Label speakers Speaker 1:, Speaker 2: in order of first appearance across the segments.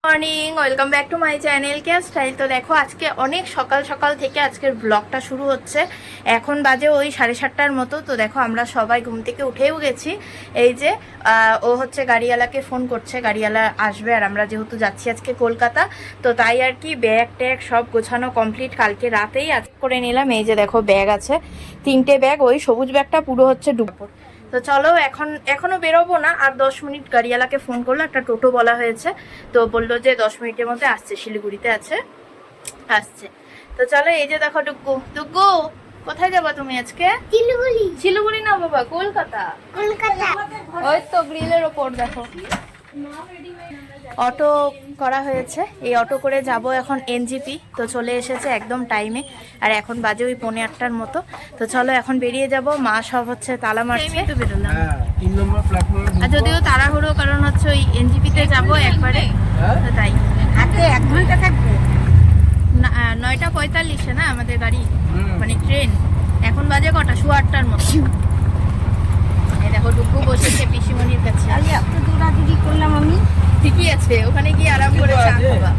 Speaker 1: Morning, welcome back to my channel care style. তো দেখো আজকে অনেক সকাল সকাল থেকে আজকের ব্লগটা শুরু হচ্ছে। এখন বাজে ওই 7:30টার মতো। তো দেখো আমরা সবাই ঘুম থেকে উঠেও গেছি। এই যে ও হচ্ছে গাড়িওয়ালাকে ফোন করছে, গাড়িওয়ালা আসবে। আর আমরা যেহেতু যাচ্ছি আজকে কলকাতা, তো তাই আর কি ব্যাগ ট্যাগ সব গোছানো কমপ্লিট কালকে রাতেই আজ করে নিলাম। এই যে দেখো ব্যাগ আছে 3টে ব্যাগ, ওই সবুজ ব্যাগটা পুরো হচ্ছে ডুবো। তো চলো এখনো বেরোবো না, আর 10 মিনিট। গাড়িওয়ালাকে ফোন করলো, একটা টোটো বলা হয়েছে, তো বললো যে 10 মিনিটের মধ্যে আসছে, শিলিগুড়িতে আসছে। তো চলো, এই যে দেখো ডুগু কোথায় যাবা তুমি আজকে? শিলিগুড়ি না বাবা, কলকাতা। ওই তো গ্রিলের ওপর দেখো অটো করা হয়েছে, এই অটো করে যাব এখন এনজিপি। তো চলে এসেছে একদম টাইমে, আর এখন বাজে ওই 7:45টার মতো। তো চলো এখন বেরিয়ে যাব। মা সব হচ্ছে তালা মারছে, তো বেরোলাম। আর যদিও তাড়াহুড়ো, কারণ হচ্ছে ওই এনজিপিতে যাব একবারে, তো তাই।
Speaker 2: হাতে 1 ঘন্টা থাকবে।
Speaker 1: 9:45 না আমাদের গাড়ি, মানে ট্রেন। এখন বাজে কটা? 8:15টার মতো। এই দেখো ডুগু বসেছে পিসিমণির কাছে।
Speaker 2: এত দৌড়াদৌড়ি করলাম আমি।
Speaker 1: ঠিকই আছে, ওখানে গিয়ে আরাম করে চা খাবা।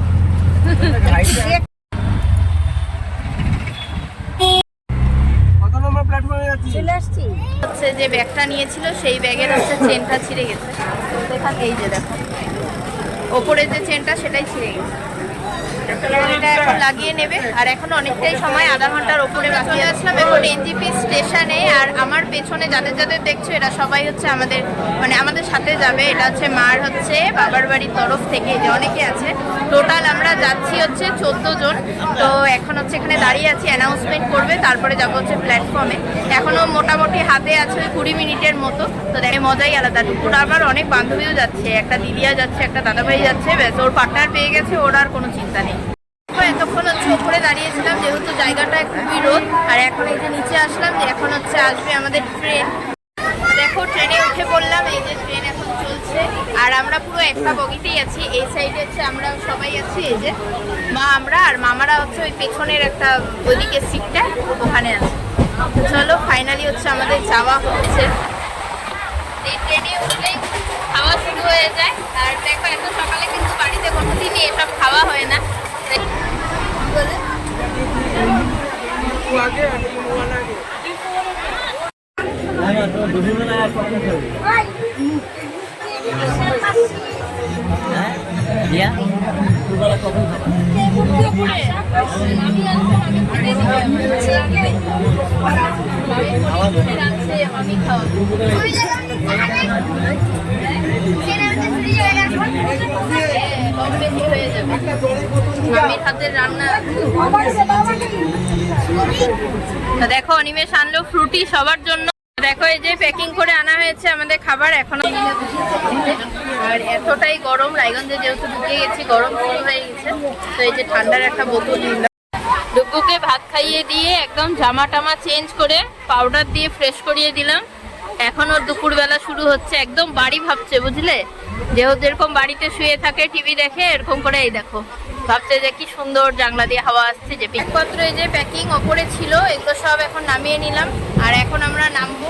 Speaker 2: চলে আসছি।
Speaker 1: হচ্ছে যে ব্যাগটা নিয়েছিল সেই ব্যাগের হচ্ছে চেনটা ছিঁড়ে গেছে। এই যে দেখো ওপরে যে চেনটা সেটাই ছিঁড়ে গেছে। এটা এখন লাগিয়ে নেবে, আর এখন অনেকটাই সময়, আধা ঘন্টার ওপরে বাকি। আসলাম এখন এনজিপি স্টেশনে, আর আমার পেছনে যাদের যাদের দেখছো এরা সবাই হচ্ছে আমাদের সাথে যাবে। এটা হচ্ছে মার হচ্ছে বাবার বাড়ির তরফ থেকে, যে অনেকে আছে। টোটাল আমরা যাচ্ছি হচ্ছে 14 জন। তো এখন হচ্ছে এখানে দাঁড়িয়ে আছি, অ্যানাউন্সমেন্ট করবে, তারপরে যাবো হচ্ছে প্ল্যাটফর্মে। এখনো মোটামুটি হাতে আছে 20 মিনিটের মতো। তো দেখে মজাই আলাদা। দুপুরে আবার অনেক বান্ধবীও যাচ্ছে, একটা দিদিয়া যাচ্ছে, একটা দাদাভাই যাচ্ছে। ব্যাস, ওর পার্টনার পেয়ে গেছে, ওর আর কোনো চিন্তা নেই। এতক্ষণ হচ্ছে ওপরে দাঁড়িয়েছিলাম, যেহেতু জায়গাটায় খুবই রোদ। আর এখন এই যে নিচে আসলাম, যে এখন হচ্ছে আসবে আমাদের ট্রেন। দেখো ট্রেনে উঠে পড়লাম, এই যে ট্রেন এখন চলছে। আর আমরা পুরো একটা বগিতেই আছি। এই সাইডে হচ্ছে আমরা সবাই আছি, এই যে আমরা আর মামারা হচ্ছে ওই পেছনের একটা ওইদিকে সিটটা ওখানে আছে। চলো ফাইনালি হচ্ছে আমাদের যাওয়া হচ্ছে। এই ট্রেনে উঠলেই খাওয়া শুরু হয়ে যায়। আর দেখো এত সকালে কিন্তু বাড়িতে কোনোদিনই এসব খাওয়া হয় না। দেখো অনিমেষ আনলো ফ্রুটি সবার জন্য। দেখো এই যে প্যাকিং করে আনা হয়েছে আমাদের খাবার এখনো। আর এতটাই গরম, রায়গঞ্জে যেহেতু ঢুকে গেছি, গরম শুরু হয়ে গেছে। তো এই যে ঠান্ডার একটা বোতল নিলাম। ডুগুকে ভাত খাইয়ে দিয়ে একদম জামা টামা চেঞ্জ করে পাউডার দিয়ে ফ্রেশ করিয়ে দিলাম। এখন ওর দুপুরবেলা শুরু হচ্ছে। একদম বাড়ি ভাবছে, বুঝলে, যেরকম বাড়িতে শুয়ে থাকে টিভি দেখে, এরকম করে এই দেখো ভাবছে যে কি সুন্দর জানলা দিয়ে হাওয়া আসছে। যে ব্যাগপত্র এই যে প্যাকিং ওপরে ছিল, এগুলো সব এখন নামিয়ে নিলাম। আর এখন আমরা নামবো।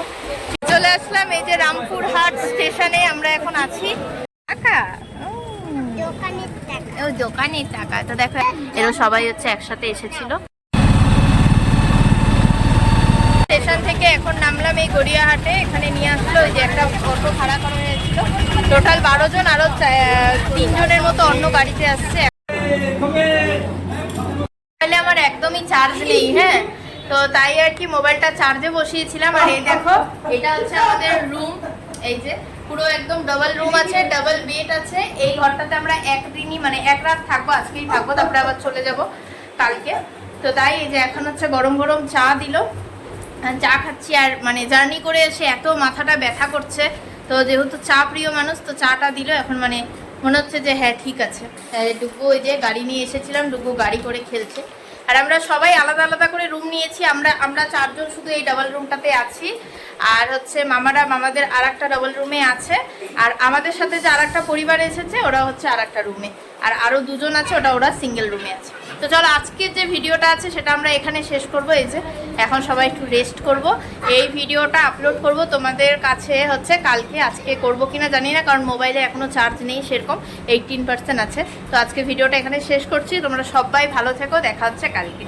Speaker 1: চলে আসলাম এই যে রামপুরহাট স্টেশনে আমরা এখন আছি। দোকানের টাকা। তো দেখো এরা সবাই হচ্ছে একসাথে এসেছিল। স্টেশন থেকে এখন নামলাম এই গড়িয়াহাটে। এখানে নিয়ে আসলো, ওই যে একটা অটো ভাড়া করা হয়েছিল। টোটাল 12 জন, আরো 3 জনের মতো অন্য গাড়িতে আসছে। আমার একদমই চার্জ নেই, হ্যাঁ, তো তাই আর কি মোবাইলটা চার্জে বসিয়েছিলাম। আর এই দেখো এটা হচ্ছে আমাদের রুম। এই যে পুরো একদম ডাবল রুম আছে, ডাবল বেড আছে। এই ঘরটাতে আমরা একদিনই মানে এক রাত থাকবো, আজকেই থাকবো, তারপরে আবার চলে যাব কালকে। তো তাই এই যে এখন হচ্ছে গরম গরম চা দিল, চা খাচ্ছি। আর মানে জার্নি করে এসে এত মাথাটা ব্যথা করছে, তো যেহেতু চা প্রিয় মানুষ, তো চাটা দিল। এখন মানে মনে হচ্ছে যে হ্যাঁ ঠিক আছে। ডুগু ওই যে গাড়ি নিয়ে এসেছিলাম, ডুগু গাড়ি করে খেলছে। আর আমরা সবাই আলাদা আলাদা করে রুম নিয়েছি। আমরা 4 জন শুধু এই ডাবল রুমটাতে আছি। আর হচ্ছে মামাদের আর একটা ডাবল রুমে আছে। আর আমাদের সাথে যে আর একটা পরিবার এসেছে, ওরা হচ্ছে আর একটা রুমে। আর আরও দুজন আছে, ওরা সিঙ্গেল রুমে আছে। তো চলো আজকের যে ভিডিওটা আছে সেটা আমরা এখানে শেষ করব। এই যে এখন সবাই একটু রেস্ট করব। এই ভিডিওটা আপলোড করব তোমাদের কাছে হচ্ছে কালকে, আজকে করব কিনা জানি না, কারণ মোবাইলে এখনও চার্জ নেই সেরকম, 18% আছে। তো আজকে ভিডিওটা এখানে শেষ করছি। তোমরা সবাই ভালো থেকো, দেখা হচ্ছে কালকে।